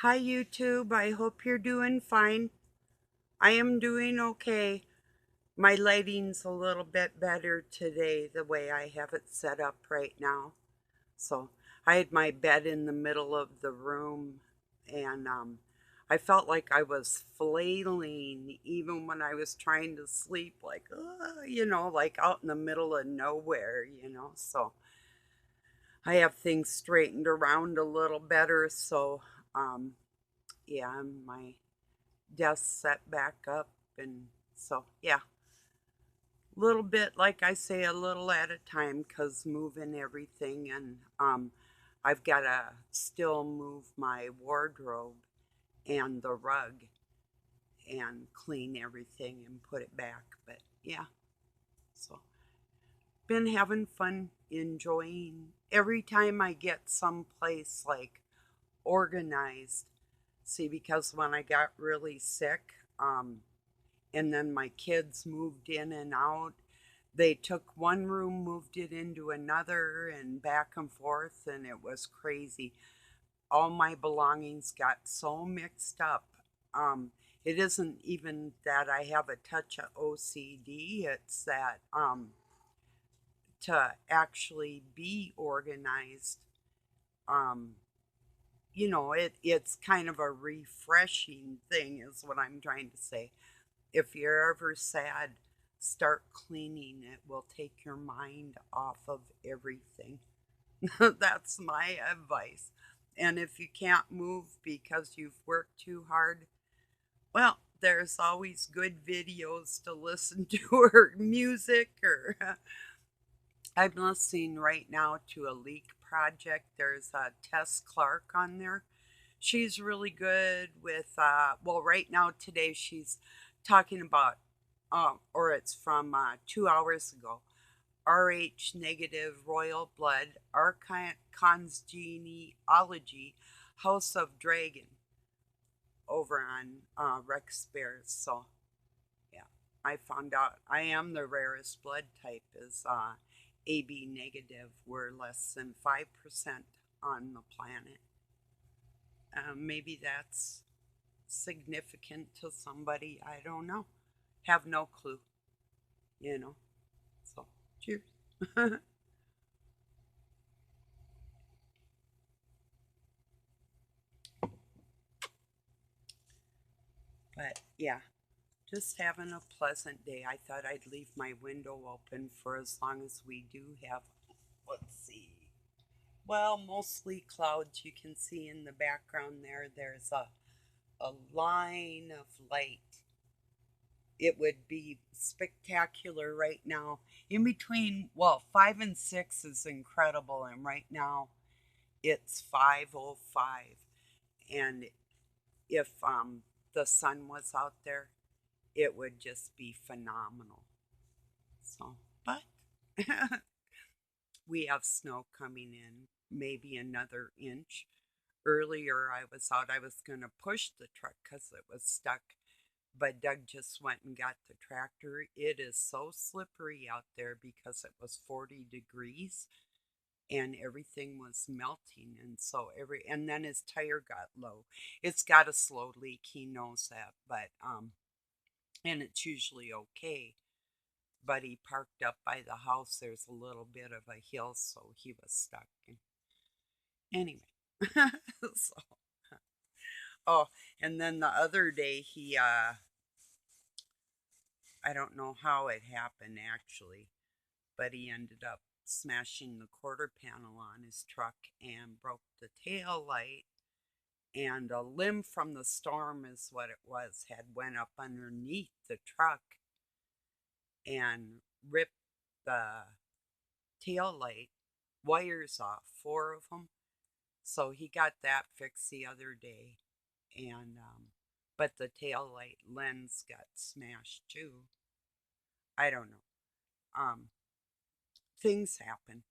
Hi, YouTube. I hope you're doing fine. I am doing okay. My lighting's a little bit better today, the way I have it set up right now. So I had my bed in the middle of the room, and I felt like I was flailing even when I was trying to sleep, like, like out in the middle of nowhere. So I have things straightened around a little better. So, um, yeah, my desk set back up, and so yeah, a little bit, like I say, a little at a time, because moving everything, and I've got to still move my wardrobe and the rug and clean everything and put it back. But yeah, so been having fun, enjoying every time I get someplace like organized. See, because when I got really sick, and then my kids moved in and out. They took one room, moved it into another, and back and forth, and it was crazy. All my belongings got so mixed up. Um, it isn't even that I have a touch of OCD, it's that to actually be organized, um, it's kind of a refreshing thing, is what I'm trying to say. If you're ever sad, start cleaning. It will take your mind off of everything. That's my advice. And if you can't move because you've worked too hard, well, there's always good videos to listen to, or music, or I'm listening right now to a leak project. There's Tess Clark on there. She's really good with, well, right now, today, she's talking about, or it's from 2 hours ago, Rh negative royal blood, Archon's genealogy, House of Dragon, over on Rex Bears. So, yeah, I found out I am the rarest blood type, is AB negative. We're less than 5% on the planet. Maybe that's significant to somebody. I don't know. Have no clue, you know. So, cheers. But yeah, just having a pleasant day. I thought I'd leave my window open for as long as we do have. Let's see. Well, mostly clouds. You can see in the background there, there's a line of light. It would be spectacular right now. In between, well, 5 and 6 is incredible, and right now it's 5:05. And if the sun was out there, it would just be phenomenal. So, but we have snow coming in, maybe another inch. Earlier, I was out, I was going to push the truck because it was stuck, but Doug just went and got the tractor. It is so slippery out there because it was 40 degrees and everything was melting, and so every and then his tire got low. It's got a slow leak, he knows that, but and it's usually okay. But he parked up by the house. There's a little bit of a hill, so he was stuck. Anyway, so, oh, and then the other day, I don't know how it happened actually, but he ended up smashing the quarter panel on his truck and broke the tail light, and a limb from the storm, is what it was, had went up underneath the truck and ripped the tail light wires off, four of them. So he got that fixed the other day, and but the tail light lens got smashed too. I don't know. Um, things happen.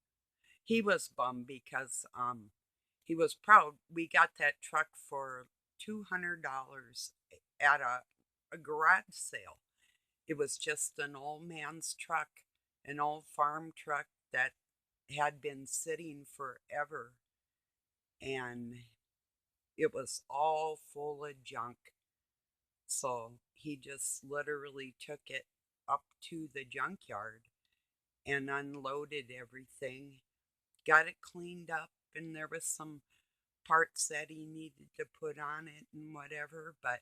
He was bummed because he was proud. We got that truck for $200 at a garage sale. It was just an old man's truck, an old farm truck that had been sitting forever, and it was all full of junk. So he just literally took it up to the junkyard and unloaded everything, got it cleaned up, and there was some parts that he needed to put on it and whatever. But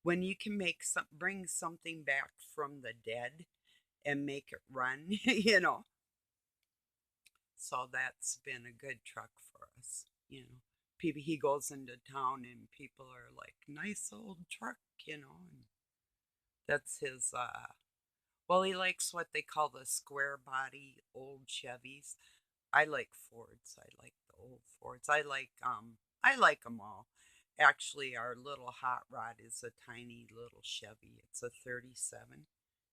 when you can bring something back from the dead and make it run, So that's been a good truck for us. People, he goes into town and people are like, nice old truck, and that's his well, he likes what they call the square body old Chevys. I like Fords. I like the old Fords. I like them all. Actually, our little hot rod is a tiny little Chevy. It's a 37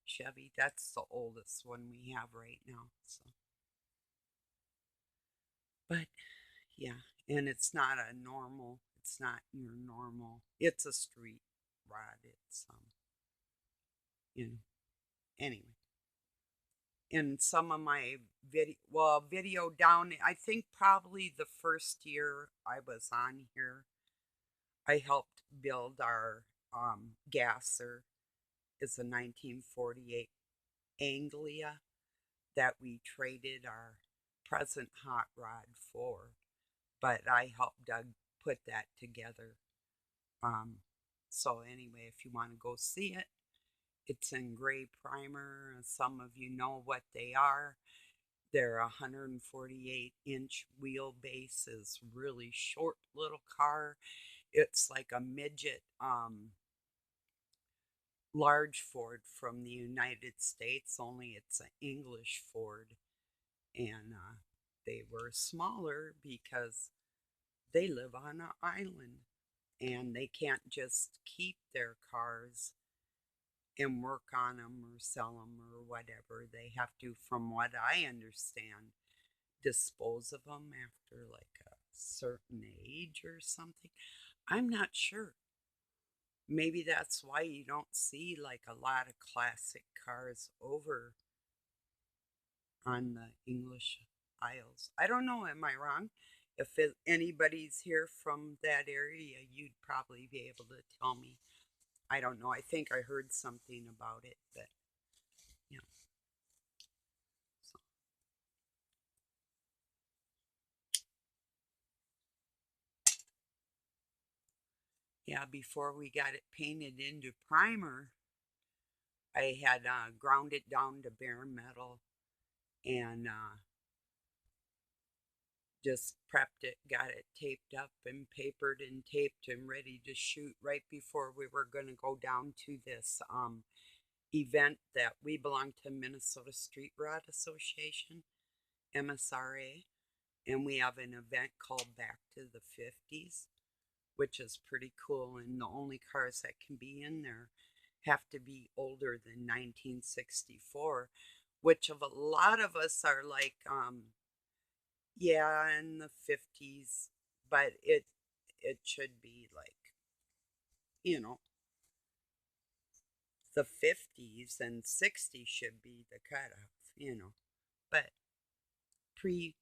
Chevy. That's the oldest one we have right now. So, but yeah, and it's not a normal. It's not your normal. It's a street rod. It's you know. Anyway, in some of my video down, I think probably the first year I was on here, I helped build our gasser. It's a 1948 Anglia that we traded our present hot rod for, but I helped Doug put that together. Um, so anyway, if you want to go see it, it's in gray primer. Some of you know what they are. They're 148-inch wheelbase, is really short little car. It's like a midget large Ford from the United States, only it's an English Ford. And they were smaller because they live on an island and they can't just keep their cars and work on them or sell them or whatever. They have to, from what I understand, dispose of them after like a certain age or something. I'm not sure. Maybe that's why you don't see like a lot of classic cars over on the English Isles. I don't know, am I wrong? If anybody's here from that area, you'd probably be able to tell me. I don't know. I think I heard something about it, but yeah. So, yeah, before we got it painted into primer, I had ground it down to bare metal and just prepped it, got it taped up and papered and taped and ready to shoot right before we were going to go down to this event that we belong to Minnesota Street Rod Association, MSRA, and we have an event called Back to the 50s, which is pretty cool. And the only cars that can be in there have to be older than 1964, which of a lot of us are like, yeah, in the 50s, but it should be like, you know, the 50s and 60s should be the cutoff. But pre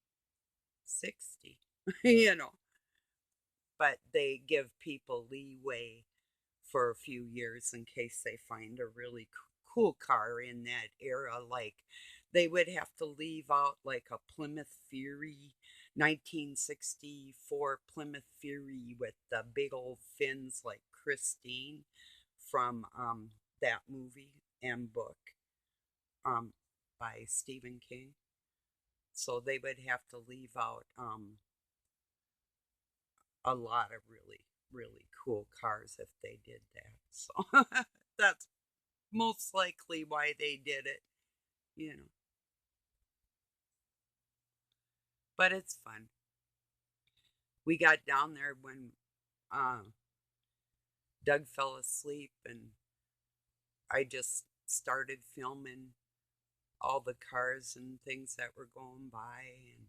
60, you know, but they give people leeway for a few years in case they find a really cool car in that era. Like they would have to leave out like a Plymouth Fury, 1964 Plymouth Fury with the big old fins like Christine from that movie and book um, by Stephen King. So they would have to leave out a lot of really, really cool cars if they did that. So that's most likely why they did it, you know. But it's fun. We got down there when uh, Doug fell asleep, and I just started filming all the cars and things that were going by. And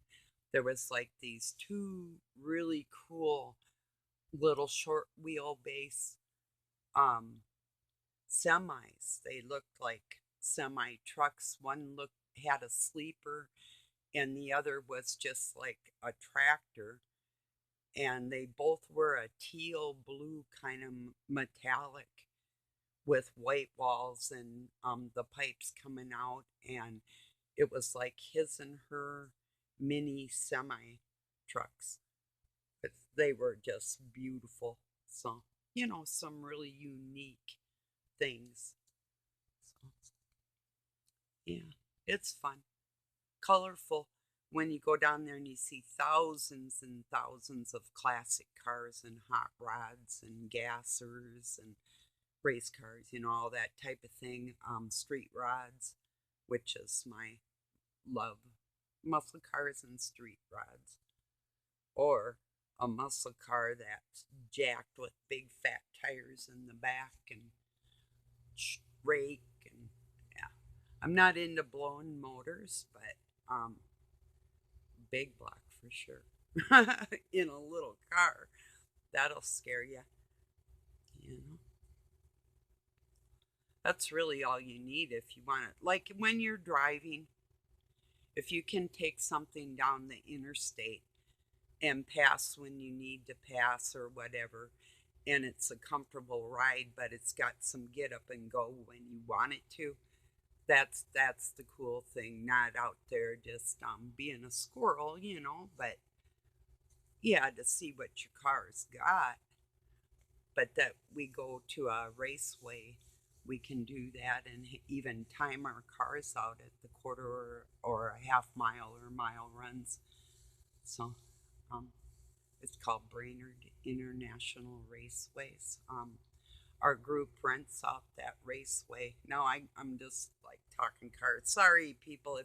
there was like these two really cool little short wheelbase um, semis. They looked like semi trucks. One had a sleeper, and the other was just like a tractor. and they both were a teal blue kind of metallic with white walls and the pipes coming out, and it was like his and her mini semi trucks. But they were just beautiful. So, some really unique things. So, yeah, it's fun, colorful when you go down there and you see thousands and thousands of classic cars and hot rods and gassers and race cars, all that type of thing. Street rods, which is my love. Muscle cars and street rods. Or a muscle car that's jacked with big fat tires in the back and rake and yeah. I'm not into blowing motors, but big block for sure. In a little car, that'll scare you. You know, that's really all you need if you want it. Like when you're driving, if you can take something down the interstate and pass when you need to pass or whatever, and it's a comfortable ride, but it's got some get up and go when you want it to. That's the cool thing. Not out there just being a squirrel, but yeah, to see what your car's got. But that we go to a raceway, we can do that and even time our cars out at the quarter or a half mile or mile runs. So um, it's called Brainerd International Raceways. Our group rents out that raceway. Now I'm just like talking cars. Sorry, people,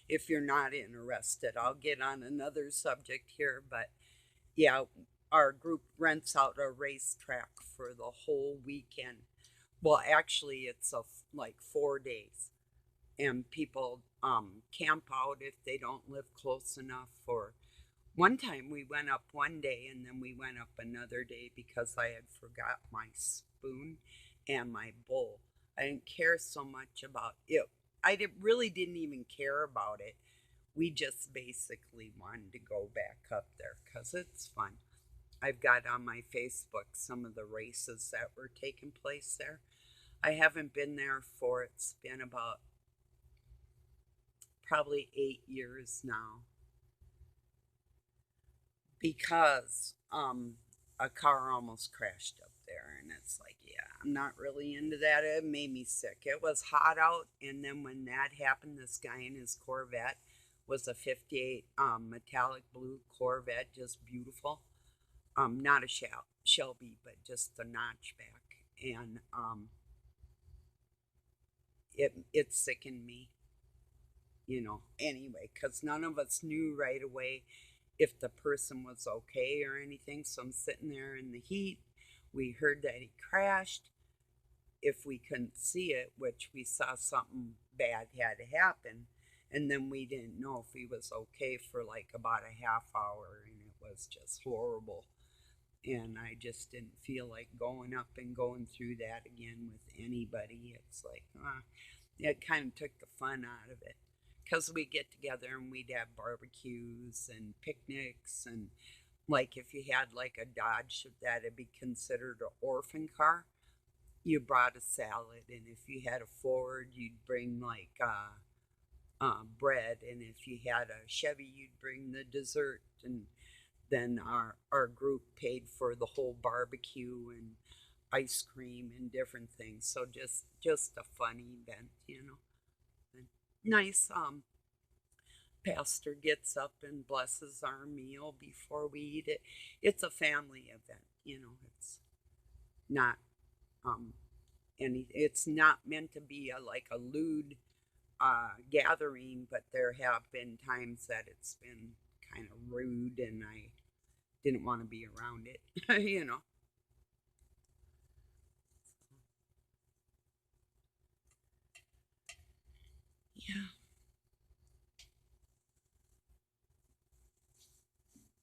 if you're not interested. I'll get on another subject here, but yeah, our group rents out a racetrack for the whole weekend. Well, actually, it's like 4 days, and people camp out if they don't live close enough. Or one time we went up one day and then we went up another day because I had forgot my spoon and my bowl. I didn't care so much about it. Really didn't even care about it. We just basically wanted to go back up there because it's fun. I've got on my Facebook some of the races that were taking place there. I haven't been there for it's been about probably 8 years now because a car almost crashed up there, and it's like, yeah, I'm not really into that. It made me sick. It was hot out, and then when that happened, this guy in his Corvette was a 58 metallic blue Corvette, just beautiful. Not a Shelby, but just the notchback, and it sickened me, anyway, because none of us knew right away if the person was okay or anything. So I'm sitting there in the heat. We heard that he crashed. If we couldn't see it, which we saw something bad had to happen, and then we didn't know if he was okay for like about a half hour, and it was just horrible. And I just didn't feel like going up and going through that again with anybody. It's like, it kind of took the fun out of it because we get together and we'd have barbecues and picnics, and like if you had like a Dodge that'd be considered an orphan car, you brought a salad, and if you had a Ford, you'd bring like bread, and if you had a Chevy, you'd bring the dessert, and then our group paid for the whole barbecue and ice cream and different things. So just a fun event. And nice pastor gets up and blesses our meal before we eat it. It's a family event. It's not um it's not meant to be like a lewd gathering, but there have been times that it's been kind of rude, and I didn't want to be around it. Yeah,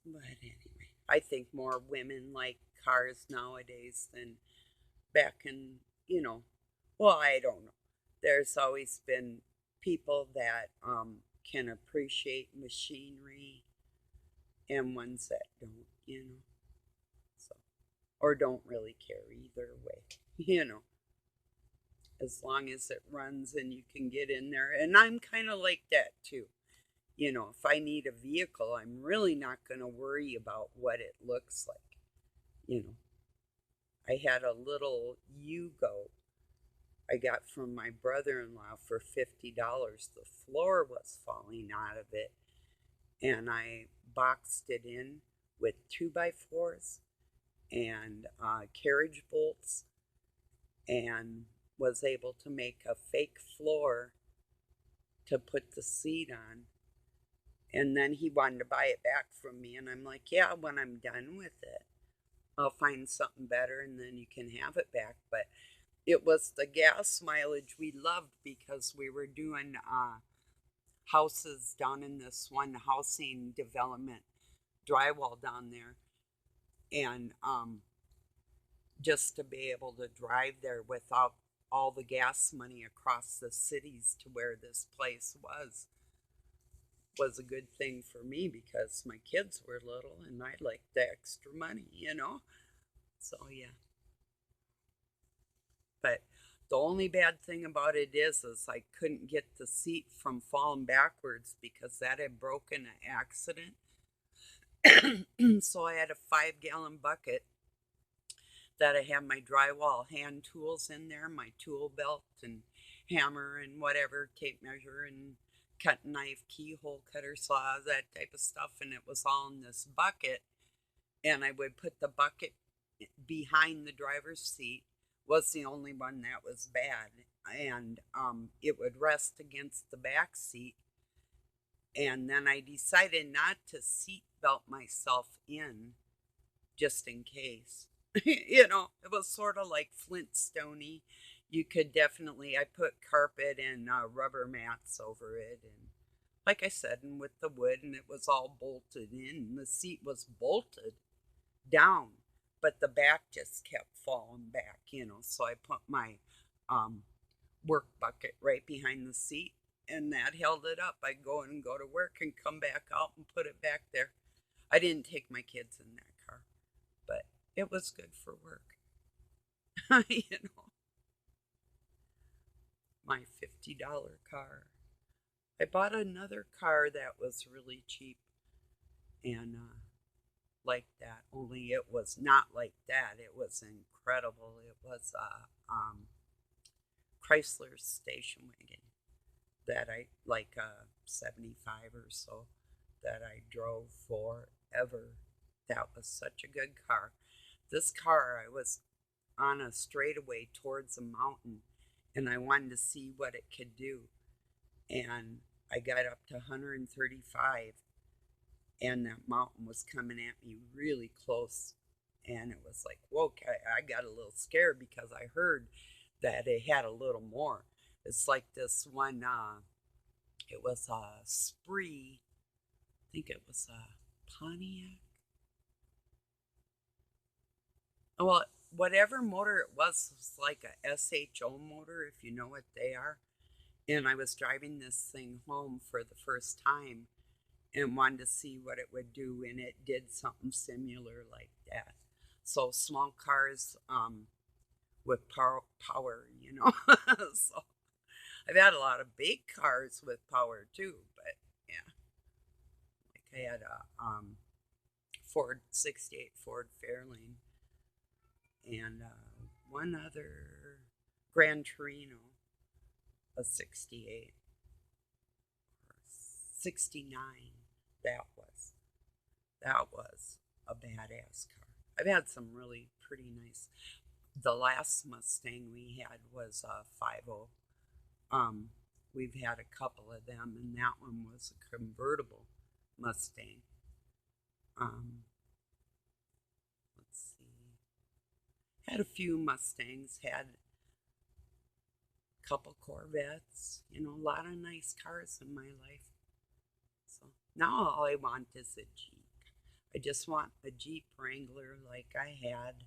but anyway, I think more women like cars nowadays than back in, you know, well, I don't know. There's always been people that can appreciate machinery and ones that don't, So, or don't really care either way, as long as it runs and you can get in there. And I'm kind of like that too. If I need a vehicle, I'm really not going to worry about what it looks like. You know, I had a little Yugo I got from my brother in law for $50. The floor was falling out of it, and I boxed it in with 2x4s and carriage bolts and was able to make a fake floor to put the seat on. And then he wanted to buy it back from me, and I'm like, yeah, when I'm done with it, I'll find something better and then you can have it back. But it was the gas mileage we loved because we were doing houses down in this one housing development, drywall down there. And just to be able to drive there without all the gas money across the cities to where this place was a good thing for me because my kids were little and I liked the extra money. So, yeah. But the only bad thing about it is I couldn't get the seat from falling backwards because that had broken an accident. So I had a 5-gallon bucket that I had my drywall hand tools in there, my tool belt and hammer and whatever, tape measure and cut knife, keyhole cutter, saw, that type of stuff. And it was all in this bucket. And I would put the bucket behind the driver's seat, was the only one that was bad. And it would rest against the back seat. And then I decided not to seat belt myself in just in case. It was sort of like Flintstone-y. You could definitely, I put carpet and rubber mats over it. And like I said, and with the wood, and it was all bolted in. The seat was bolted down, but the back just kept falling back. So I put my work bucket right behind the seat, and that held it up. I'd go in and go to work and come back out and put it back there. I didn't take my kids in that car, but it was good for work. My $50 car. I bought another car that was really cheap and like that, only it was not like that. It was incredible. It was a Chrysler station wagon that I, like a 75 or so, that I drove forever. That was such a good car. This car, I was on a straightaway towards a mountain and I wanted to see what it could do. And I got up to 135 and that mountain was coming at me really close. And it was like, whoa, I got a little scared because I heard that it had a little more. It's like this one, it was a Spree, I think it was a Pontiac. Well, whatever motor it was like a SHO motor, if you know what they are. And I was driving this thing home for the first time and wanted to see what it would do, and it did something similar like that. So small cars with power. So I've had a lot of big cars with power too, but yeah, like I had a Ford '68 Ford Fairlane and one other Gran Torino, a '68 or '69. That was a badass car. I've had some really pretty nice. The last Mustang we had was a 50. We've had a couple of them, and that one was a convertible Mustang. Let's see. Had a few Mustangs, had a couple Corvettes, a lot of nice cars in my life. So now all I want is a Jeep. I just want a Jeep Wrangler like I had.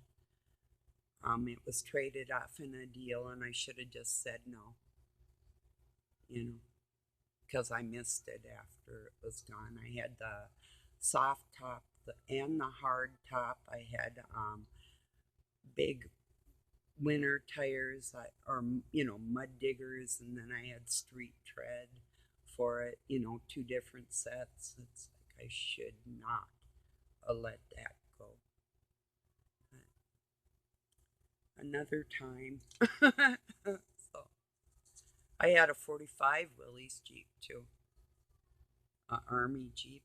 It was traded off in a deal, and I should have just said no, because I missed it after it was gone. I had the soft top and the hard top. I had big winter tires or mud diggers, and then I had street tread for it. Two different sets. It's like I should not let that go. Another time. So I had a 45 Willys Jeep too, a Army Jeep.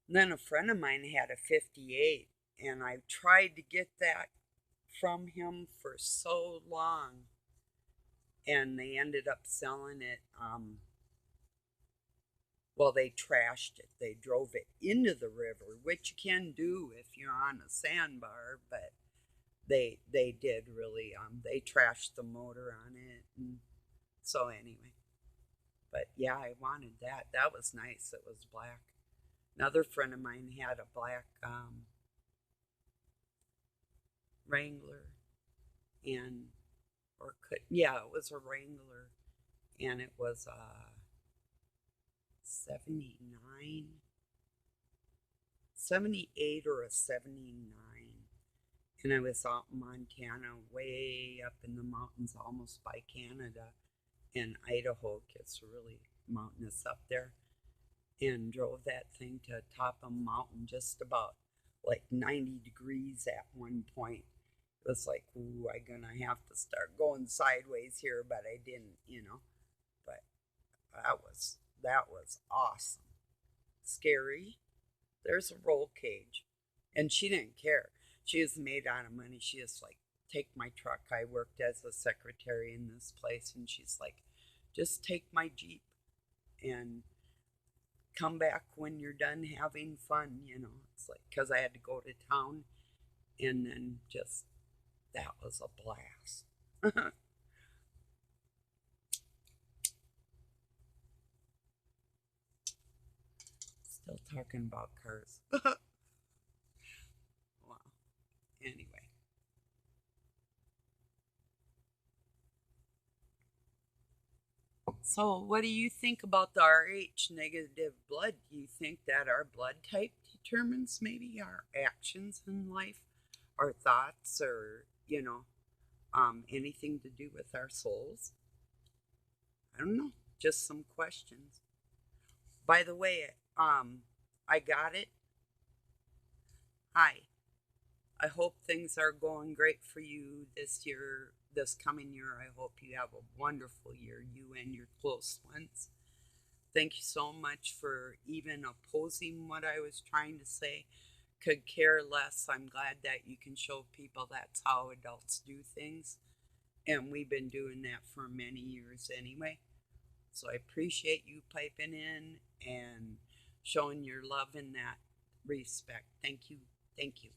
And then a friend of mine had a 58, and I tried to get that from him for so long, and they ended up selling it. Well, they trashed it. They drove it into the river, which you can do if you're on a sandbar, but they did really they trashed the motor on it, and so anyway. But yeah, I wanted that. That was nice. It was black. Another friend of mine had a black Wrangler, and or could yeah, it was a Wrangler, and it was a 79, 78 or a 79. And I was out in Montana, way up in the mountains, almost by Canada, and Idaho gets really mountainous up there, and drove that thing to the top of a mountain, just about like 90 degrees at one point. It was like, ooh, I'm gonna have to start going sideways here, but I didn't. But that was awesome. Scary. There's a roll cage, and she didn't care. She was made out of money. She just like, take my truck. I worked as a secretary in this place, and she's like, just take my Jeep and come back when you're done having fun. It's like, because I had to go to town, and then just, that was a blast. Still talking about cars. Wow. Anyway. So, what do you think about the RH negative blood? Do you think that our blood type determines maybe our actions in life, our thoughts, or, anything to do with our souls? I don't know. Just some questions. By the way, I got it. Hi. I hope things are going great for you this year, this coming year. I hope you have a wonderful year, you and your close ones. Thank you so much for even opposing what I was trying to say. Could care less. I'm glad that you can show people that's how adults do things. And we've been doing that for many years anyway. So I appreciate you piping in and showing your love in that respect. Thank you. Thank you.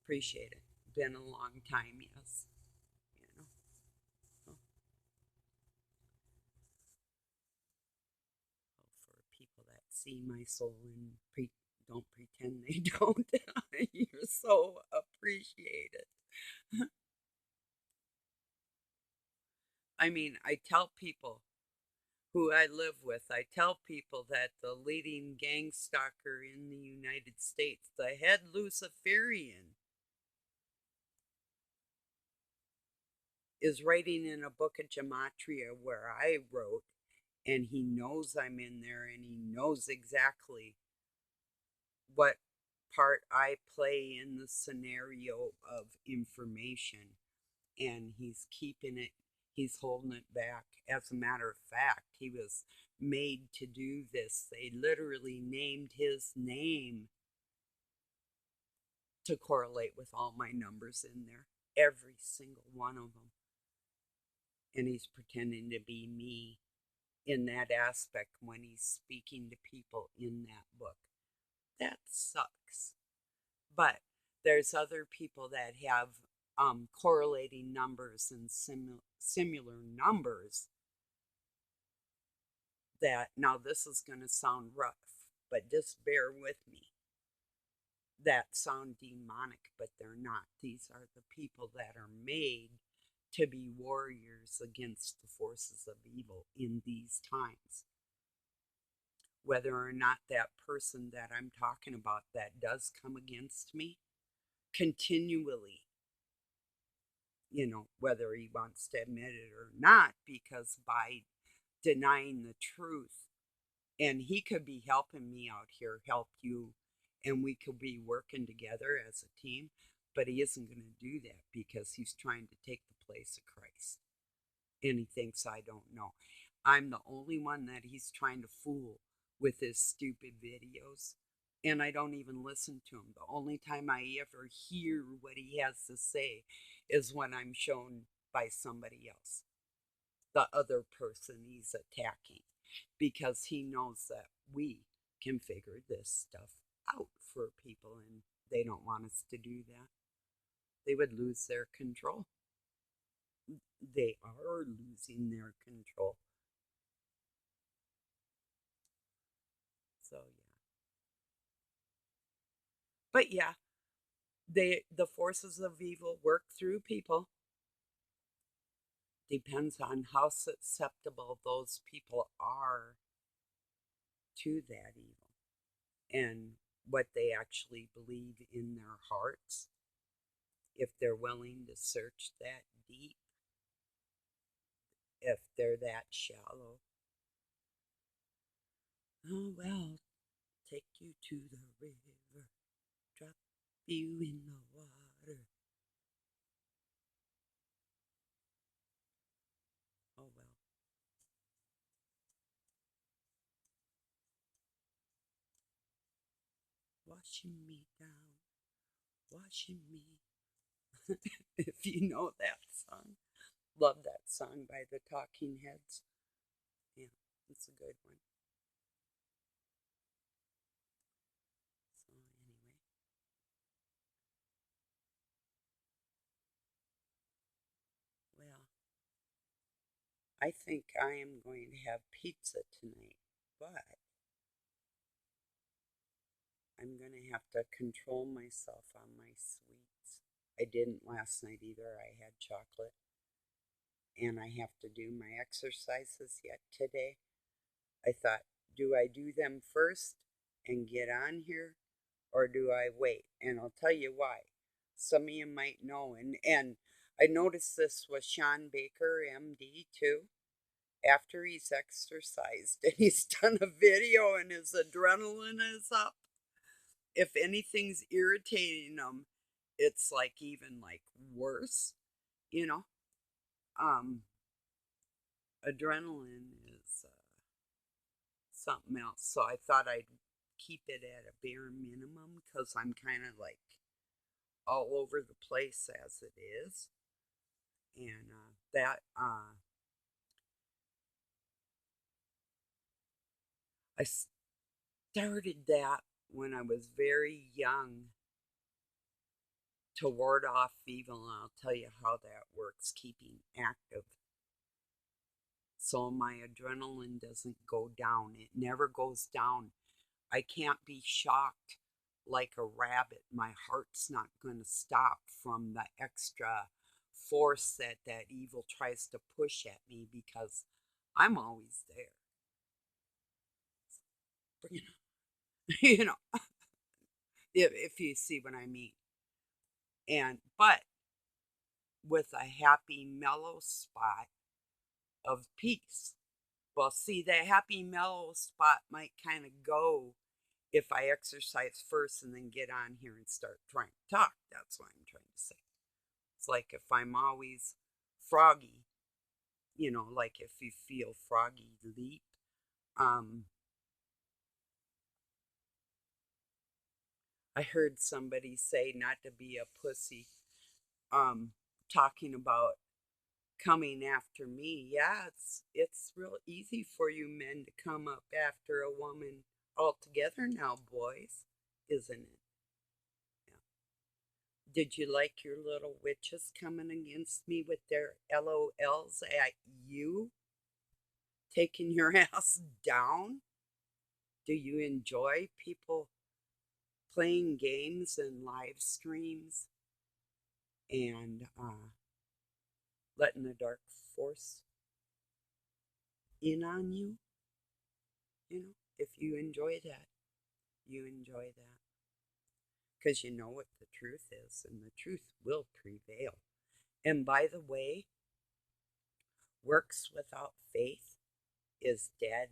Appreciate it. Been a long time, yes. You know. So, for people that see my soul and don't pretend they don't, you're so appreciated. I mean, I tell people who I live with, I tell people that the leading gang stalker in the United States, the head Luciferian, is writing in a book of gematria where I wrote, and he knows I'm in there, and he knows exactly what part I play in the scenario of information, and he's keeping it, he's holding it back. As a matter of fact, he was made to do this. They literally named his name to correlate with all my numbers in there, every single one of them. And he's pretending to be me in that aspect when he's speaking to people in that book. That sucks. But there's other people that have correlating numbers and similar numbers that, now this is going to sound rough, but just bear with me, that sound demonic, but they're not. These are the people that are made to be warriors against the forces of evil in these times. whether or not that person that I'm talking about that does come against me continually, whether he wants to admit it or not, because by denying the truth, and he could be helping me out here, help you, and we could be working together as a team, but he isn't going to do that because he's trying to take the place of Christ. And he thinks I don't know. I'm the only one that he's trying to fool with his stupid videos. And I don't even listen to him. The only time I ever hear what he has to say is when I'm shown by somebody else, the other person he's attacking, because he knows that we can figure this stuff out for people, and they don't want us to do that. They would lose their control. They are losing their control. So yeah. But yeah, the forces of evil work through people. Depends on how susceptible those people are to that evil and what they actually believe in their hearts. If they're willing to search that deep, if they're that shallow. Oh well, take you to the river, drop you in the water. Oh well. Washing me down, washing me. If you know that song. Love that song by the Talking Heads. Yeah, it's a good one. So anyway, well, I think I am going to have pizza tonight, but I'm going to have to control myself on my sweets. I didn't last night either. I had chocolate, and I have to do my exercises yet today. I thought, do I do them first and get on here, or do I wait? And I'll tell you why. Some of you might know, and I noticed this with Sean Baker, MD, too. After he's exercised and he's done a video and his adrenaline is up, if anything's irritating him, it's like even like worse, you know. Um, Adrenaline is something else. So I thought I'd keep it at a bare minimum because I'm kind of like all over the place as it is. And that I started that when I was very young to ward off evil. And I'll tell you how that works, keeping active. So my adrenaline doesn't go down. It never goes down. I can't be shocked like a rabbit. My heart's not going to stop from the extra force that that evil tries to push at me because I'm always there. You know, you know, if you see what I mean. And but with a happy, mellow spot of peace. Well, see, that happy, mellow spot might kind of go if I exercise first and then get on here and start trying to talk. That's what I'm trying to say. It's like if I'm always froggy, like if you feel froggy leap, um, I heard somebody say not to be a pussy, um, talking about coming after me. Yeah, it's real easy for you men to come up after a woman altogether now, boys, isn't it? Yeah. Did you like your little witches coming against me with their LOLs at you, taking your ass down? Do you enjoy people playing games and live streams and letting the dark force in on you? You know? if you enjoy that, you enjoy that. Because you know what the truth is, and the truth will prevail. And by the way, works without faith is dead.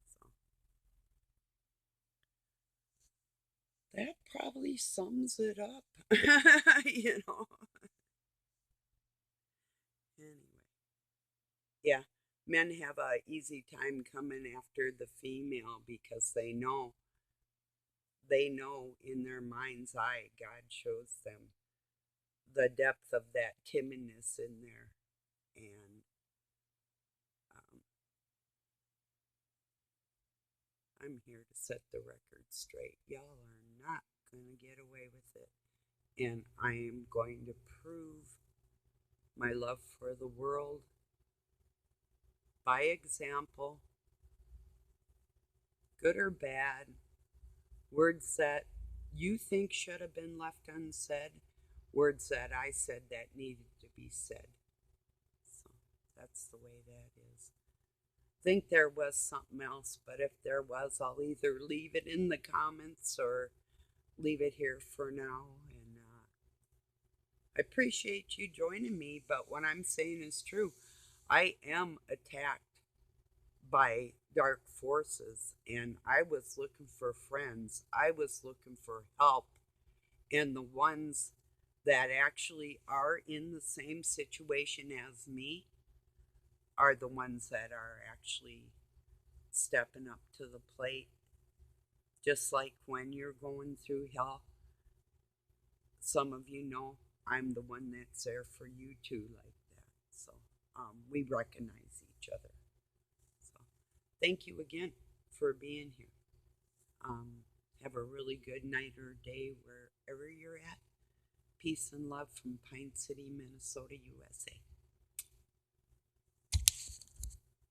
So that probably sums it up. you know. Anyway, yeah, men have a easy time coming after the female because they know in their mind's eye God shows them the depth of that timidness in there, and um, I'm here to set the record straight. Y'all are not going to get away with it. And I am going to prove my love for the world by example, good or bad, words that you think should have been left unsaid, words that I said that needed to be said. So that's the way that is. Think there was something else, but if there was, I'll either leave it in the comments or leave it here for now. And I appreciate you joining me, but what I'm saying is true. I am attacked by dark forces, and I was looking for friends. I was looking for help, and the ones that actually are in the same situation as me are the ones that are actually stepping up to the plate. Just like when you're going through hell, some of you know I'm the one that's there for you too, like that. So we recognize each other. So thank you again for being here. Have a really good night or day wherever you're at. Peace and love from Pine City, Minnesota, USA.